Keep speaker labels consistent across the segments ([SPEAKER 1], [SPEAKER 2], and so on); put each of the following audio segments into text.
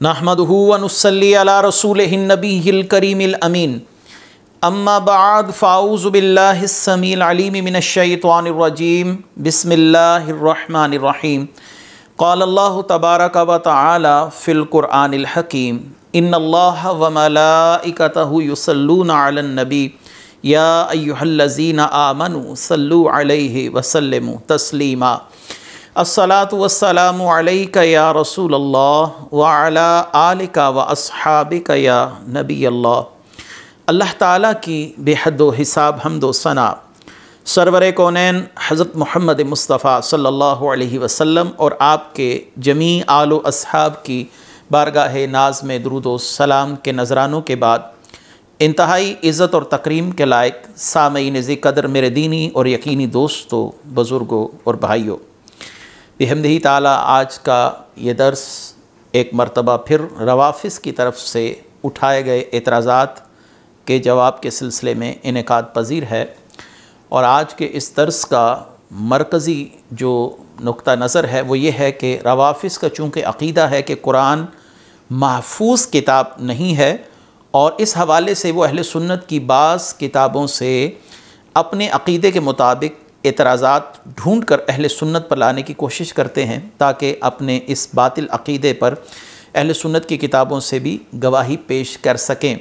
[SPEAKER 1] नहमदुहु व नुसल्ली अला रसूलिहिन नबिय्यिल करीमिल अमीन। अम्मा बअद फ़ाऊज़ु बिल्लाहिस समीइल अलीम मिनश शैतानिर रजीम। बिस्मिल्लाहिर रहमानिर रहीम। क़ाल अल्लाहु तबारक व तआला फ़िल क़ुरआनिल हकीम। इन्नल्लाहा व मलाइकतहु युसल्लूना अलन नबी या अय्युहल्लज़ीना आमनू सल्लू अलैहि व सल्लिमू तस्लीमा। अस्सलातु वस्सलामु अलैका या रसूलल्लाह व अला आलिका व अस्हाबिका या नबी अल्लाह। अल्लाह ताला की बेहद हिसाब हम्द व सना सरवर कौनैन हज़रत मोहम्मद मुस्तफ़ा सल्लल्लाहु अलैहि वसल्लम और आपके जमी आलो अस्हाब की बारगाह नाज में दुरूद व सलाम के नजरानों के बाद इंतहाई इज़्ज़त और तकरीम के लायक सामईन ज़िक़दर मेरे दीनी और यकीनी दोस्तों, बुज़ुर्गों और भाइयों, बिहम्दिही ताला आज का ये दर्स एक मरतबा फिर रवाफ़िज़ की तरफ से उठाए गए एतराज़ात के जवाब के सिलसिले में इनेकाद पज़ीर है। और आज के इस दर्स का मरकज़ी जो नुक्ता नज़र है वो ये है कि रवाफ़िज़ का चूँकि अक़ीदा है कि कुरान महफूज किताब नहीं है और इस हवाले से वो अहले सुन्नत की बाज़ किताबों से अपने अक़ीदे के मुताबिक एतराज़ात ढूंढ कर अहले सुन्नत पर लाने की कोशिश करते हैं ताकि अपने इस बातिल अक़ीदे पर अहले सुन्नत की किताबों से भी गवाही पेश कर सकें।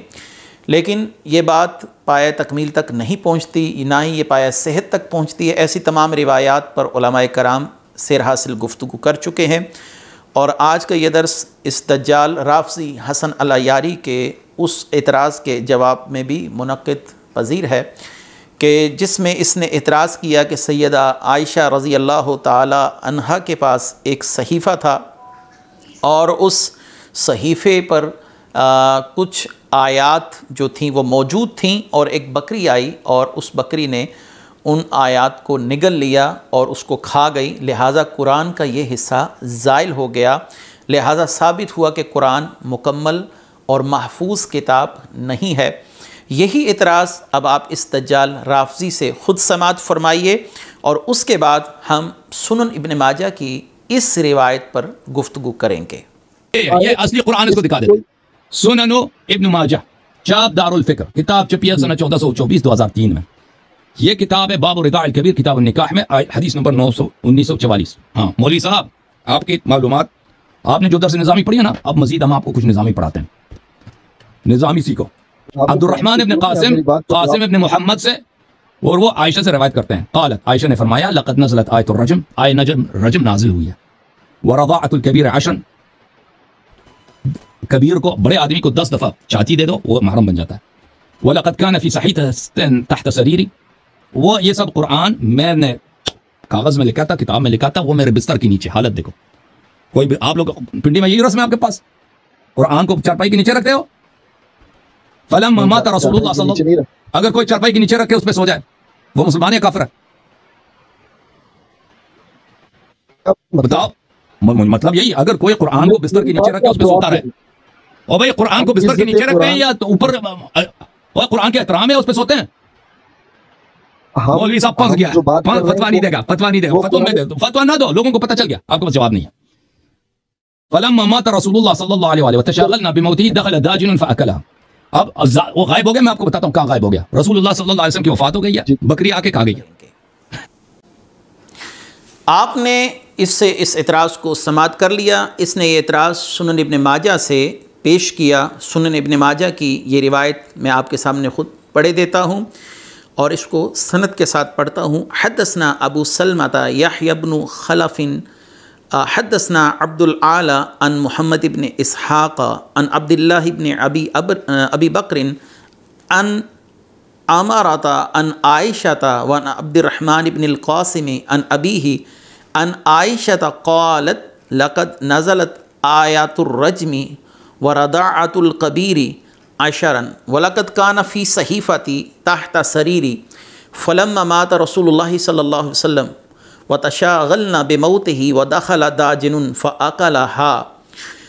[SPEAKER 1] लेकिन ये बात पाया तकमील तक नहीं पहुँचती, ना ही ये पाया सेहत तक पहुँचती है। ऐसी तमाम रिवायात पर उलमाए कराम सेर हासिल गुफ्तगू कर चुके हैं और आज का ये दर्स इस दज्जाल राफ़ज़ी हसन अल-अय्यारी के उस एतराज़ के जवाब में भी मुनक़्क़िद पज़ीर है कि जिसमें इसने एतराज़ किया कि सैयदा आयशा रज़ी अल्लाह ताला अन्हा के पास एक सहीफ़ा था और उस सहीफ़े पर कुछ आयात जो थीं वो मौजूद थीं और एक बकरी आई और उस बकरी ने उन आयात को निगल लिया और उसको खा गई, लिहाजा कुरान का ये हिस्सा ज़ाइल हो गया। लिहाजा साबित हुआ कि कुरान मुकम्मल और महफूज किताब नहीं है। यही एतराज़ अब आप इस दज्जाल राफ़ज़ी से ख़ुद समात फरमाइए और उसके बाद हम सुनन इब्न माजा की इस रिवायत पर गुफ्तगू करेंगे।
[SPEAKER 2] ये असली कुरान इसको दिखा देते। सुनन इब्न माजा, चाप दारुल फ़िक्र, किताब छपी है सन 1424-2003 में। ये किताब है बाब रिदाइल कबीर, किताब निकाह में हदीस नंबर 1944। हाँ मौलवी साहब, आपकी मालूमात आपने जो दर्स निज़ामी पढ़ी है ना, अब मजीद हम आपको कुछ निज़ामी पढ़ाते हैं। निज़ामी सीखो। अब्दुर्रहमान इब्न कासिम इब्न मोहम्मद से और वो आयशा से रवायत करते हैं। क़ालत, आयशा ने फरमाया, लक़द नज़लत आयतुर रजम, आय रजम नाजिल हुई है। व रज़ाअतुल कबीर अशरन, कबीर को, बड़े आदमी को 10 दफ़ा छाती दे दो वो महरम बन जाता है। व लक़द कान फ़ी सहीफ़तिन तहत सरीरी, वो ये सब कुरान मैंने कागज़ में लिखा था, किताब में लिखा था, वो मेरे बिस्तर के नीचे। हालत देखो, कोई भी आप लोग पिंडी में यही रस्म है आपके पास, कुरान को चारपाई के नीचे रखते हो। फलम्मा माता रसूलुल्लाह सल्लल्लाहु अलैहि वसल्लम, अगर कोई चारपाई के नीचे रख के उस पे सो जाए वो मुसलमान है काफिर है? बताओ, मतलब यही, अगर कोई कुरान को बिस्तर के नीचे रख के उस पे सोता रहे, और भाई कुरान को बिस्तर के नीचे रखते हैं या तो ऊपर, और कुरान के एहतराम है उस पे सोते हैं। मौलवी साहब फंस गया, फतवा नहीं देगा, फतवा नहीं देगा, फतवा में दे दो, फतवा ना दो, लोगों को पता चल गया, आपके पास जवाब नहीं है। फलम्मा माता रसूलुल्लाह सल्लल्लाहु अलैहि वसल्लम तशगलना बिमौतिही दखल दाजिन फअकला, अब वो गायब हो गया। मैं आपको बताता हूँ कहाँ गायब हो गया। रसूलुल्लाह सल्लल्लाहु अलैहि वसल्लम की वफात हो गई है, बकरी आके खा गई है।
[SPEAKER 1] आपने इससे इस एतराज़ को समात कर लिया। इसने ये एतराज़ सुनन इब्न माजा से पेश किया। सुनन इब्न माजा की ये रिवायत मैं आपके सामने ख़ुद पढ़े देता हूँ और इसको सनद के साथ पढ़ता हूँ। हद्दसना अबू सलमता यहया इब्न खलफ़िन हद्दसना अब्दुल आला अन मुहम्मद इब्न इसहाक़ अन अब्दुल्लाह इब्न अबी बकरिन अन अमारता अन आयशता व अन अब्दुर्रहमान इब्न अल-क़ासिम अन अबीही अन आयशता क़ालत लक़द नज़लत आयातुर रजमी व रदाअतुल कबीरी अशरन व लक़द कान फ़ी सहीफ़ती तहत सरीरी फ़लम्मा मात रसूलुल्लाह सल्लल्लाहु अलैहि वसल्लम व तशागलना बिमौतिही व दखल दाजिनुन फ़अकलहा।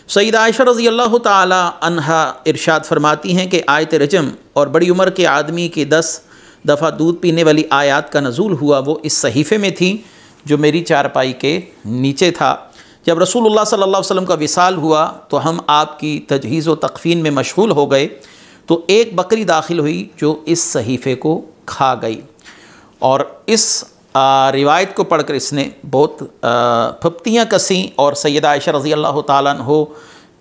[SPEAKER 1] सैयदा आयशा रज़ी अल्लाह ताला अन्हा इरशाद फरमाती हैं कि आयत रजम और बड़ी उम्र के आदमी की 10 दफ़ा दूध पीने वाली आयात का नज़ूल हुआ, वो इस सहीफ़े में थी जो मेरी चारपाई के नीचे था। जब रसूलुल्लाह सल्लल्लाहु अलैहि वसल्लम का विसाल हुआ तो हम आपकी तजहीज़ व तकफ़ीन में मशगूल हो गए, तो एक बकरी दाखिल हुई जो इस सहीफ़े को खा गई। और इस रिवायत को पढ़कर इसने बहुत फप्तियाँ कसी और सैयदा आयशा रज़ी अल्लाह ताला अन्हा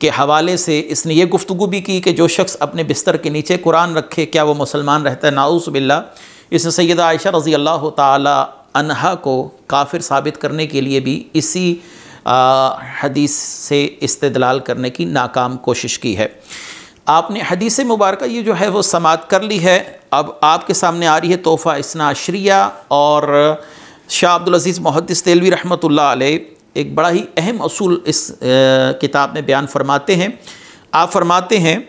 [SPEAKER 1] के हवाले से इसने ये गुफ्तगू भी की कि जो शख्स अपने बिस्तर के नीचे कुरान रखे क्या वो मुसलमान रहता है, नाऊज़ बिल्लाह। इसने सैयदा आयशा रज़ी अल्लाह ताला अन्हा को काफिर साबित करने के लिए भी इसी हदीस से इस्तेदलाल करने की नाकाम कोशिश की है। आपने हदीस मुबारक ये जो है वो समात कर ली है। अब आपके सामने आ रही है तोहफ़ा इस्ना अशरिया, और शाह अब्दुल अज़ीज़ मुहद्दिस देलवी रहमतुल्लाह अलैह एक बड़ा ही अहम असूल इस किताब में बयान फरमाते हैं। आप फरमाते हैं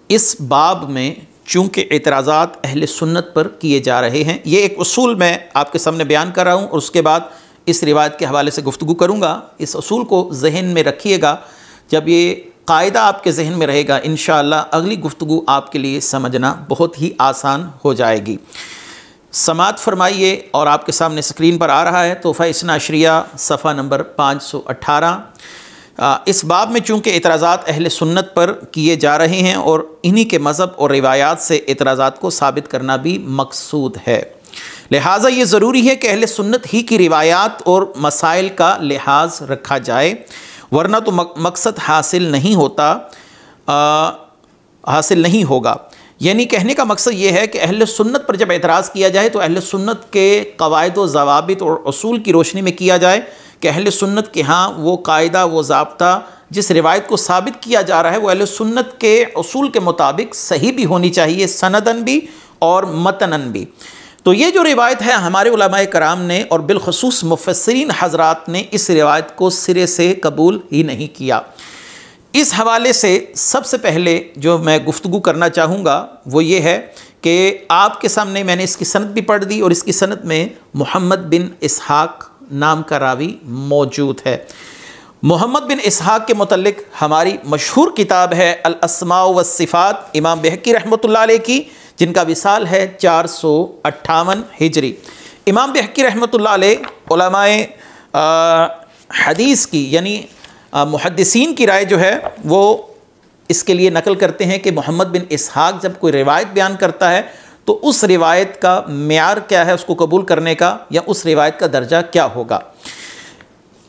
[SPEAKER 1] इस बाब में चूँकि एतराज़ात अहले सुन्नत पर किए जा रहे हैं, ये एक उसूल मैं आपके सामने बयान कर रहा हूँ और उसके बाद इस रिवायत के हवाले से गुफ्तगू करूँगा। इस असूल को जहन में रखिएगा, जब ये कायदा आपके जहन में रहेगा इंशाअल्लाह अगली गुफ्तगू आपके लिए समझना बहुत ही आसान हो जाएगी। समात फरमाइए, और आपके सामने स्क्रीन पर आ रहा है तोहफ़ा इस्ना अशरिया सफ़ा नंबर 518। इस बाब में चूँकि एतराज़ात अहले सुन्नत पर किए जा रहे हैं और इन्हीं के मज़हब और रिवायात से एतराज़ात को साबित करना भी मकसूद है, लिहाजा ये ज़रूरी है कि अहले सुन्नत ही की रिवायात और मसाइल का लिहाज रखा जाए, वरना तो मकसद हासिल नहीं होगा। यानी कहने का मकसद ये है कि अहले सुन्नत पर जब एतराज़ किया जाए तो अहले सुन्नत के क़वाइद व ज़वाबित और उसूल की रोशनी में किया जाए कि अहले सुन्नत के यहाँ वो कायदा वो ज़ाब्ता जिस रिवायत को साबित किया जा रहा है वो अहले सुन्नत के उसूल के मुताबिक सही भी होनी चाहिए, सनदन भी और मतनन भी। तो ये जो रिवायत है हमारे उलमाए कराम ने और बिलखुसूस मुफस्सिरीन हज़रात ने इस रिवायत को सिरे से कबूल ही नहीं किया। इस हवाले से सबसे पहले जो मैं गुफ्तगू करना चाहूँगा वो ये है कि आपके सामने मैंने इसकी सनद भी पढ़ दी और इसकी सनद में मोहम्मद बिन इसहाक नाम का रावी मौजूद है। मोहम्मद बिन इसहाक के मुतल्लिक हमारी मशहूर किताब है अल अस्मा व सिफ़ात, इमाम बहकी रहमतुल्लाह अलैह की, जिनका विसाल है 458 हिजरी। इमाम बहकी रहमतुल्लाह अलैह उलमाए हदीस की यानी मुहद्दिसीन की राय जो है वो इसके लिए नकल करते हैं कि मोहम्मद बिन इसहाक जब कोई रिवायत बयान करता है तो उस रिवायत का मेयार क्या है उसको कबूल करने का, या उस रिवायत का दर्जा क्या होगा।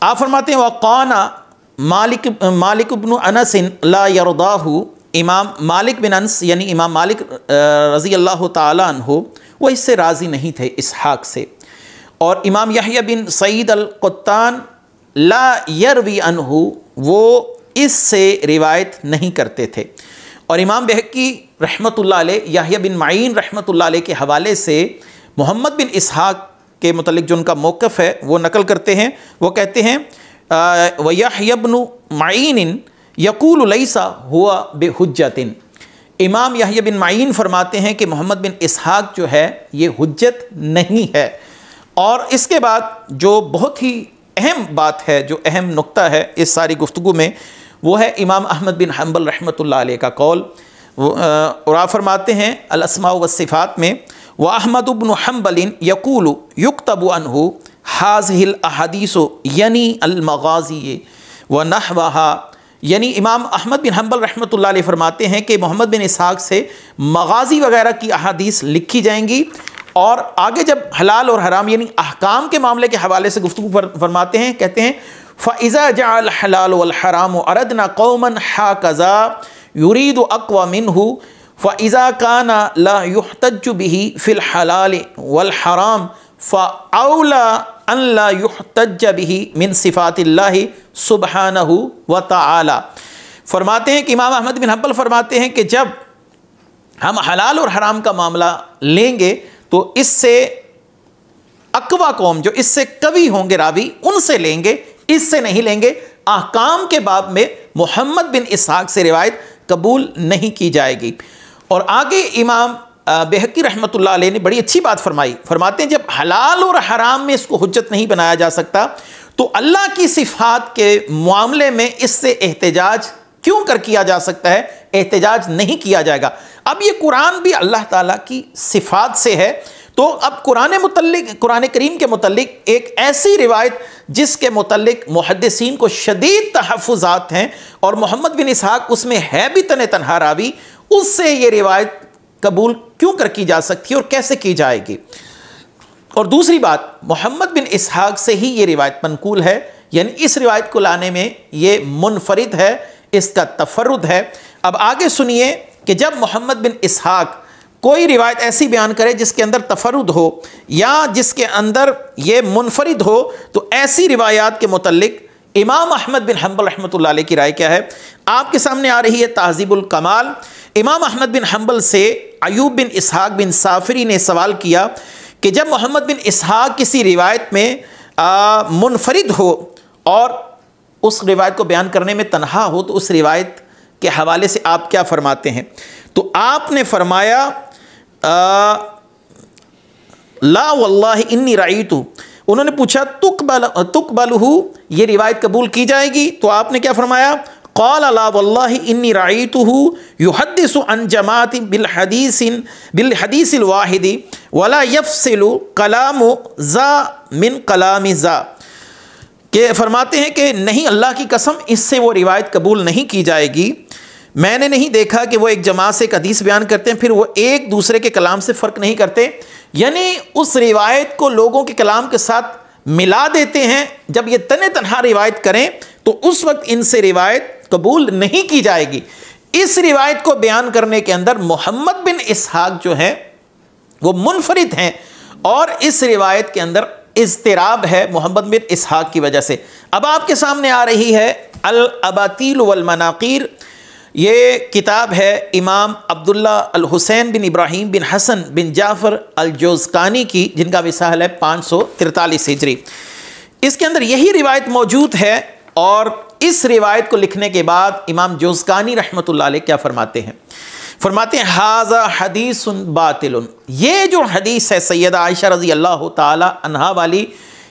[SPEAKER 1] आप फरमाते हैं वक़ाना मालिक इब्न अनस ला यरदाहु, इमाम मालिक बिन अनस यानी इमाम मालिक रज़ी अल्लाह ताला अन्हु वो इससे राज़ी नहीं थे इसहाक से, और इमाम यहया बिन सईद अल-क़त्तान ला यरवी अन्हु वो इससे रिवायत नहीं करते थे। और इमाम बहकी रहमतुल्लाह अलैह यहया बिन माइन रहमतुल्लाह अलैह के हवाले से मोहम्मद बिन इसहाक के मुतल्लिक जो उनका मौक़िफ़ है वो नकल करते हैं। वो कहते हैं व यहया बिन माइन यक़ूलु लैसा हुआ बिहुज्जतिन, इमाम यहया बिन माइन फरमाते हैं कि मोहम्मद बिन इसहाक जो है ये हुज्जत नहीं है। और इसके बाद जो बहुत ही अहम बात है, जो अहम नुक्ता है इस सारी गुफ्तगू में, वो है इमाम अहमद बिन हम्बल रहमतुल्लाह अलैह का कौल। और आप फरमाते हैं अल अस्मा व सिफ़ात में व अहमद इब्न हम्बलिन यक़ूलु युक्तबु अन्हु हाज़िहिल अहादीसु यानी अल मग़ाज़ी व नहवहा, यानी इमाम अहमद बिन हम्बल रहमतुल्लाह अलैह फरमाते हैं कि मोहम्मद बिन इसहाक से मग़ाज़ी वगैरह की अहादीस लिखी जाएंगी। और आगे जब हलाल और हराम यानी अहकाम के मामले के हवाले से गुफ्तगू फरमाते हैं, कहते हैं फ़इज़ा जअल हलाल वल हराम अरदना कौमन हाकज़ा युरीदु अक़वा मिन्हु फ़इज़ा काना ला युहतज्जु बिही फ़िल हलाल वल हराम फ़अौला अन ला युहतज्ज बिही मिन सिफ़ातिल्लाहि सुब्हानहु व तआला। फरमाते हैं कि इमाम अहमद बिन हम्बल फरमाते हैं कि जब हम हलाल और हराम का मामला लेंगे तो इससे अकवा कौम जो इससे कवि होंगे रावी उनसे लेंगे, इससे नहीं लेंगे। अहकाम के बाब में मोहम्मद बिन इसहाक से रिवायत कबूल नहीं की जाएगी। और आगे इमाम बहकी रहमतुल्लाह अलैह ने बड़ी अच्छी बात फरमाई, फरमाते हैं जब हलाल और हराम में इसको हुज्जत नहीं बनाया जा सकता तो अल्लाह की सिफ़ात के मामले में इससे एहतजाज क्यों कर किया जा सकता है, एहतजाज नहीं किया जाएगा। अब ये कुरान भी अल्लाह ताला की सिफ़ात से है तो अब कुरान करीम के मुतल्लिक एक ऐसी रिवायत जिसके मुतल्लिक मुहद्दिसीन को शदीद तहफ़्फ़ुज़ात हैं और मोहम्मद बिन इसहाक़ उसमें है भी तने तन्हा रावी, उससे ये रिवायत कबूल क्यों कर की जा सकती है और कैसे की जाएगी। और दूसरी बात, मोहम्मद बिन इसहाक़ से ही ये रिवायत मनकूल है, यानी इस रिवायत को लाने में ये मुनफरिद है, इसका तफर्रुद है। अब आगे सुनिए कि जब मोहम्मद बिन इसहाक़ कोई रिवायत ऐसी बयान करे जिसके अंदर तफर्रुद हो या जिसके अंदर ये मुनफरिद हो, तो ऐसी रिवायात के मुतल्लिक इमाम अहमद बिन हम्बल रहमतुल्लाह अलैह की राय क्या है आपके सामने आ रही है। तहज़ीबुल कमाल, इमाम अहमद बिन हम्बल से अयूब बिन इसहाक़ बिन साफरी ने सवाल किया कि जब मोहम्मद बिन इसहाक़ किसी रिवायत में मुनफरिद हो और उस रिवायत को बयान करने में तन्हा हो, तो उस रिवायत के हवाले से आप क्या फरमाते हैं। तो आपने फरमाया ला वल्लाहि इन्नी राईतु, उन्होंने पूछा तुकबलहु, ये रिवायत कबूल की जाएगी। तो आपने क्या फरमाया, क़ाल ला वल्लाहि इन्नी राईतुहु युहद्दिसु अन जमाअति बिल हदीसिल वाहिदी वला यफ़सिलु कलामु ज़ा मिन कलामि ज़ा, के फरमाते हैं कि नहीं, अल्लाह की कसम, इससे वो रिवायत कबूल नहीं की जाएगी। मैंने नहीं देखा कि वो एक जमात से एक हदीस बयान करते हैं फिर वो एक दूसरे के कलाम से फ़र्क नहीं करते, यानी उस रिवायत को लोगों के कलाम के साथ मिला देते हैं। जब ये तने तन्हा रिवायत करें तो उस वक्त इनसे रिवायत कबूल नहीं की जाएगी। इस रिवायत को बयान करने के अंदर मोहम्मद बिन इसहाक़ जो है वो मुनफरिद हैं और इस रिवायत के अंदर इज़्तिराब है मोहम्मद बिन इसहाक़ की वजह से। अब आपके सामने आ रही है अल अबातील वल मनाक़ीर, ये किताब है इमाम अब्दुल्ला अल हुसैन बिन इब्राहीम बिन हसन बिन जाफ़र अल जोज़कानी की, जिनका विसाल है 543 हिजरी। इसके अंदर यही रिवायत मौजूद है और इस रिवायत को लिखने के बाद इमाम जोज़कानी रहमतुल्लाह अलैह क्या फरमाते हैं, फरमाते हैं हाज़ा हदीसुन बातिलुन, ये जो हदीस है सैयदा आयशा रज़ी अल्लाह ताला अन्हा वाली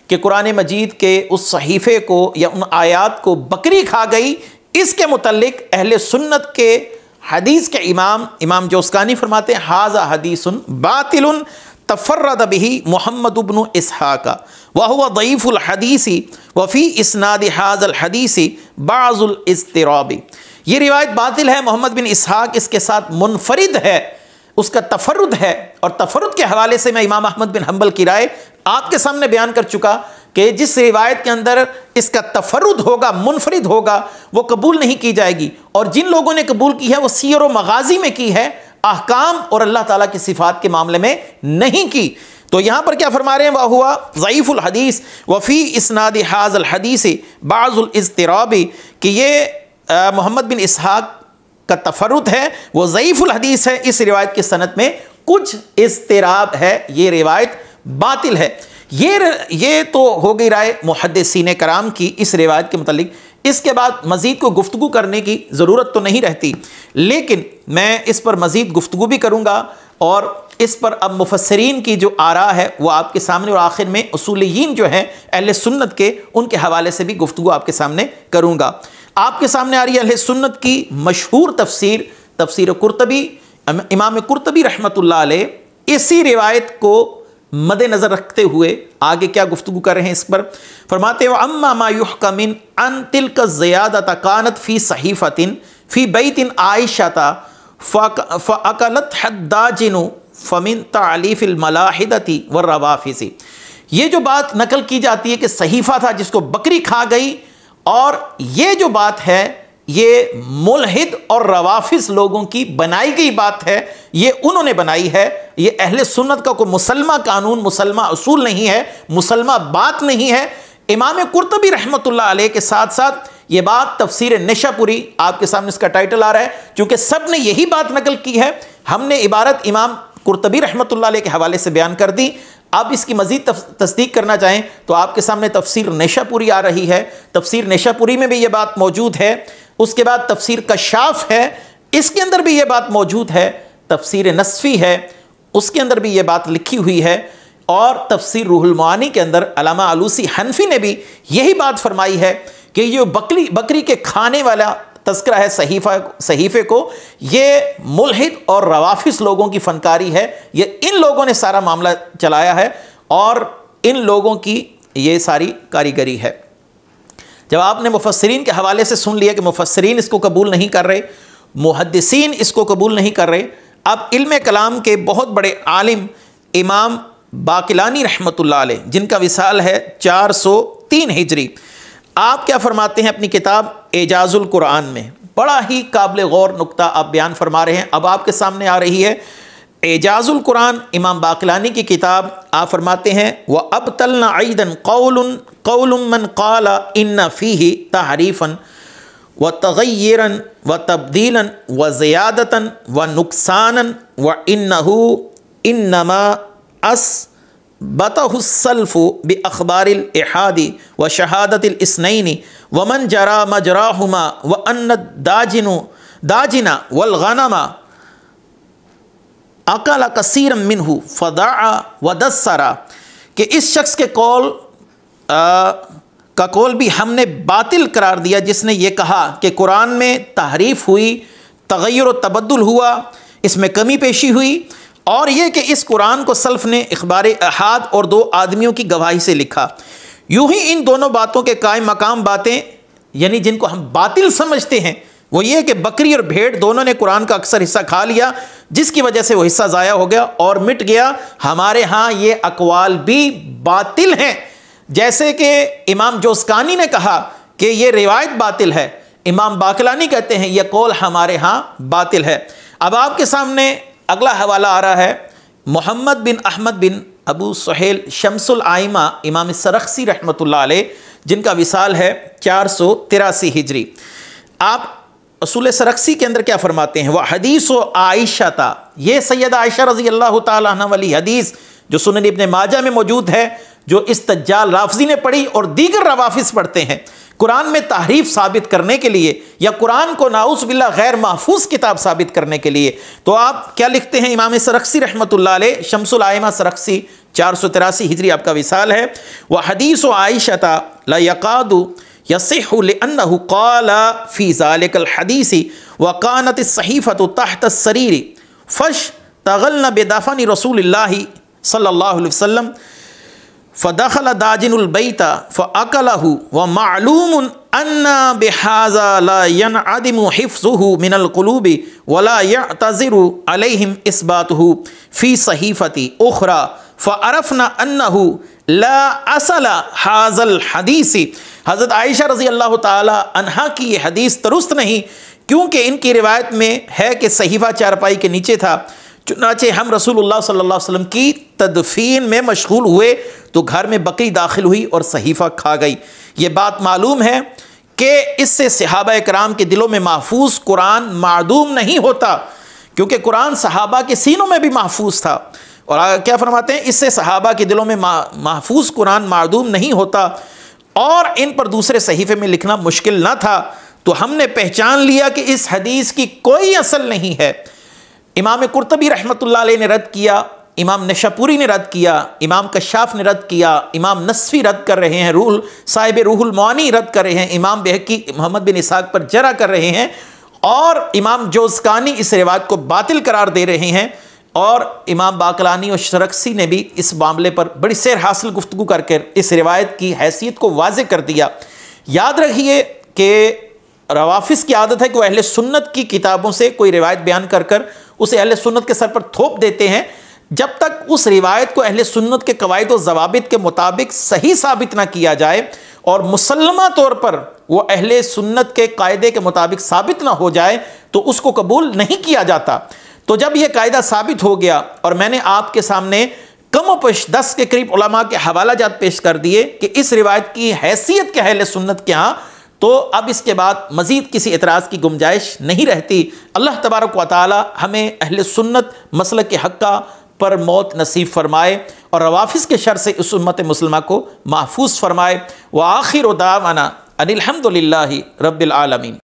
[SPEAKER 1] कि कुरान मजीद के उस सहीफ़े को या उन आयात को बकरी खा गई, इसके मुतल्लिक अहले सुन्नत के हदीस के इमाम जोज़कानी फरमाते हैं हाज़ा हदीसुन बातिलुन तफर्रद बिही मुहम्मद इब्न इसहाक़ व हुवा दईफ़ुल हदीसी व फ़ी इस्नाद हाज़ल हदीसी बाज़ुल इज़्तिराबी, ये रिवायत बातिल है, मोहम्मद बिन इसहाक़ इसके साथ मुनफरिद है, उसका तफर्रुद है। और तफर्रुद के हवाले से मैं इमाम अहमद बिन हम्बल की राय आपके सामने बयान कर चुका कि जिस रिवायत के अंदर इसका तफर्रुद होगा, मुनफरिद होगा, वो कबूल नहीं की जाएगी। और जिन लोगों ने कबूल की है वो सीयर व मगाज़ी में की है, अहकाम और अल्लाह ताला की सिफ़ात के मामले में नहीं की। तो यहाँ पर क्या फरमा रहे हैं, वह हुआ ज़ईफ़ुल हदीस वफ़ी इस्नाद हाज़ल हदीस बाज़ुल इज़्तिराबी, कि ये मोहम्मद बिन इसहाक़ का तफर्रुद है, वो ज़ईफ़ुल हदीस है, इस रिवायत की सनद में कुछ इज़्तिराब है, ये रिवायत बातिल है। ये तो हो गई राय मुहद्दिसीन कराम की इस रिवायत के मुतालिक। इसके बाद मज़ीद को गुफ्तगू करने की ज़रूरत तो नहीं रहती, लेकिन मैं इस पर मज़ीद गुफ्तगू भी करूँगा और इस पर अब मुफस्सिरीन की जो आरा है वो आपके सामने, और आखिर में उसूलियीन जो हैं अहले सुन्नत के, उनके हवाले से भी गुफ्तगू आपके सामने करूँगा। आपके सामने आ रही है अहले सुन्नत की मशहूर तफसीर कुर्तबी, इमाम कुर्तबी रहमतुल्लाह अलैह इसी रिवायत को मद्देनज़र रखते हुए आगे क्या गुफ्तगू कर रहे हैं इस पर, फरमाते हो अम्मा मा युहका मिन अन तिल्क ज़ियादत कानत फ़ी सहीफ़तिन फ़ी बैतिन आयशा फ़अकलत हद्दाजिनु फ़मिन तालीफ़िल मलाहिदती व रवाफ़िज़ी, ये जो बात नकल की जाती है कि सहीफ़ा था जिसको बकरी खा गई, और ये जो बात है ये मुल्हिद और रवाफिज लोगों की बनाई गई बात है, ये उन्होंने बनाई है। ये अहले सुन्नत का कोई मुसलमा कानून, मुसलमा असूल नहीं है, मुसलमा बात नहीं है। इमाम कुर्तबी रहमतुल्लाह अलैह के साथ साथ ये बात तफसीर निशापुरी, आपके सामने इसका टाइटल आ रहा है, चूँकि सब ने यही बात नकल की है, हमने इबारत इमाम कुर्तबी रहमतुल्लाह अलैह के हवाले से बयान कर दी। आप इसकी मज़ीद तस्दीक करना चाहें तो आपके सामने तफसीर निशापुरी आ रही है, तफसीर निशापुरी में भी ये बात मौजूद है। उसके बाद तफसीर कशाफ है, इसके अंदर भी ये बात मौजूद है। तफसीर नस्फी है, उसके अंदर भी ये बात लिखी हुई है। और तफसीर रूहुल मानी के अंदर अल्लामा आलूसी हनफी ने भी यही बात फरमाई है कि ये बकरी के खाने वाला तज़किरा है सहीफ़े को, ये मुल्हिद और रवाफिस लोगों की फ़नकारी है। ये इन लोगों ने सारा मामला चलाया है और इन लोगों की ये सारी कारीगरी है। जब आपने मुफस्सिरीन के हवाले से सुन लिया कि मुफस्सिरीन इसको कबूल नहीं कर रहे, मुहद्दिसीन इसको कबूल नहीं कर रहे, अब इल्म कलाम के बहुत बड़े आलिम इमाम बाकिलानी रहमतुल्लाह अलैह, जिनका विसाल है 403 हिजरी, आप क्या फरमाते हैं अपनी किताब एजाजुल कुरान में? बड़ा ही काबिल गौर नुक्ता आप बयान फरमा रहे हैं। अब आपके सामने आ रही है एजाजुल कुरान, इमाम बाकिलानी की किताब। आप फरमाते हैं व अबतलना ईदन कौलुम मन क़ाला इन्ना फ़ीही तहरीफ़न व तग़य्युरन व तब्दीलन व ज़ियादतन व नुक़सानन व इन्नहु इन्नमा असबतहुस्सल्फ़ु बि अख़बारिल इहादी व शहादतिल इस्नैनी व मन जरा मजराहुमा व अन्न दाजिना वल गनमा अकला कसीरम मिनहु फ़दाअ व दस्सरा, कि इस शख्स के कौल का कौल भी हमने बातिल करार दिया जिसने ये कहा कि कुरान में तहरीफ़ हुई, तग़य्युर व तबद्दुल हुआ, इसमें कमी पेशी हुई, और ये कि इस कुरान को सल्फ़ ने इख़बार अहाद और 2 आदमियों की गवाही से लिखा। यूँ ही इन दोनों बातों के कायम मकाम बातें, यानी जिनको हम बातिल समझते हैं, वो ये कि बकरी और भेड़ दोनों ने कुरान का अक्सर हिस्सा खा लिया, जिसकी वजह से वो हिस्सा ज़ाया हो गया और मिट गया। हमारे यहाँ ये अक़वाल भी बातिल हैं। जैसे कि इमाम जोस्कानी ने कहा कि ये रिवायत बातिल है, इमाम बाकिलानी कहते हैं ये कौल हमारे यहाँ बातिल है। अब आपके सामने अगला हवाला आ रहा है मोहम्मद बिन अहमद बिन अबू सुहेल शम्सुल आइमा इमाम सरख्सी रहमतुल्लाह अलैह, जिनका विसाल है 483 हिजरी। आप असूल सरख्सी के अंदर क्या फरमाते हैं? वह हदीस व आयशा था, ये सैयदा आयशा रज़ी अल्लाह ताला अन्हा वाली हदीस जो सुनन इब्न माजा में मौजूद है, जो इस दज्जाल राफ़ज़ी ने पढ़ी और दीगर रवाफिस पढ़ते हैं, कुरान में तहरीफ साबित करने के लिए या कुरान को नाउज़ बिल्लाह गैर महफूज किताब साबित करने के लिए। तो आप क्या लिखते हैं? इमाम सरख्सी रहमतुल्लाह अलैह शम्सुल आइमा सरख्सी 483 हिजरी आपका विसाल है। वह हदीस व आयशा था ला यकादु यसिहु लिअन्नहु क़ाला फ़ी ज़ालिकल हदीसी व कानत सहीफ़तु तहत सरीरी फ़श्तग़ल्ना बिदफ़नि रसूलिल्लाहि सल्लल्लाहु अलैहि वसल्लम फ़दख़ल दाजिनुल बैता फ़अकलहु व मालूमुन अन्ना बिहाज़ा ला यनअदिमु हिफ़्ज़ुहु मिनल क़ुलूबि वला यअतज़िरु अलैहिम इस्बातुहु फ़ी सहीफ़ति उख़रा फ़अरफ़ना अन्नहु ला असला हाज़ल हदीसी। हज़रत आयशा रज़ी अल्लाह ताला अन्हा की ये हदीस दुरुस्त नहीं, क्योंकि इनकी रिवायत में है कि सहीफ़ा चारपाई के नीचे था। चुनाचे हम रसूलुल्लाह सल्लल्लाहु अलैहि वसल्लम की तदफ़ीन में मशगूल हुए तो घर में बकरी दाखिल हुई और सहीफ़ा खा गई। ये बात मालूम है कि इससे सहाबा कराम के दिलों में महफूज कुरान मादूम नहीं होता, क्योंकि कुरान सहाबा के सीनों में भी महफूज था। और क्या फरमाते हैं? इससे सहाबा के दिलों में महफूज कुरान मादूम नहीं होता और इन पर दूसरे सहीफ़े में लिखना मुश्किल ना था। तो हमने पहचान लिया कि इस हदीस की कोई असल नहीं है। इमाम कुर्तबी रहमतुल्लाह अलैह ने रद्द किया, इमाम नशापुरी ने रद्द किया, इमाम कशाफ ने रद्द किया, इमाम नस्फी रद्द कर रहे हैं, साहिब रूहुल मानी रद्द कर रहे हैं, इमाम बेहकी मोहम्मद बिन इसाक पर जरा कर रहे हैं और इमाम जोज़कानी इस रिवायत को बातिल करार दे रहे हैं। और इमाम बाकलानी और सरख्सी ने भी इस मामले पर बड़ी सैर हासिल गुफ्तगू करके इस रिवायत की हैसियत को वाज़े कर दिया। याद रखिए कि रवाफिस की आदत है कि वह अहले सुन्नत की किताबों से कोई रिवायत बयान कर कर उसे अहले सुन्नत के सर पर थोप देते हैं, जब तक उस रिवायत को अहले सुन्नत के कवायद और ज़वाबित के मुताबिक सही साबित ना किया जाए और मुसल्लमा तौर पर वो अहले सुन्नत के कायदे के मुताबिक साबित ना हो जाए तो उसको कबूल नहीं किया जाता। तो जब यह कायदा साबित हो गया और मैंने आपके सामने कम पेश 10 के करीब उलमा के हवाला जात पेश कर दिए कि इस रिवायत की हैसियत क्या है अहले सुन्नत के यहाँ, तो अब इसके बाद मज़ीद किसी एतराज़ की गुंजाइश नहीं रहती। अल्लाह तबारक व तआला हमें अहले सुन्नत मसलक के हक़्क़ा पर मौत नसीब फरमाए और रवाफिस के शर से इस उम्मत मुस्लिमा को महफूज फरमाए। व आखिर दावाना अनिल हम्दुलिल्लाहि रब्बिल आलमीन।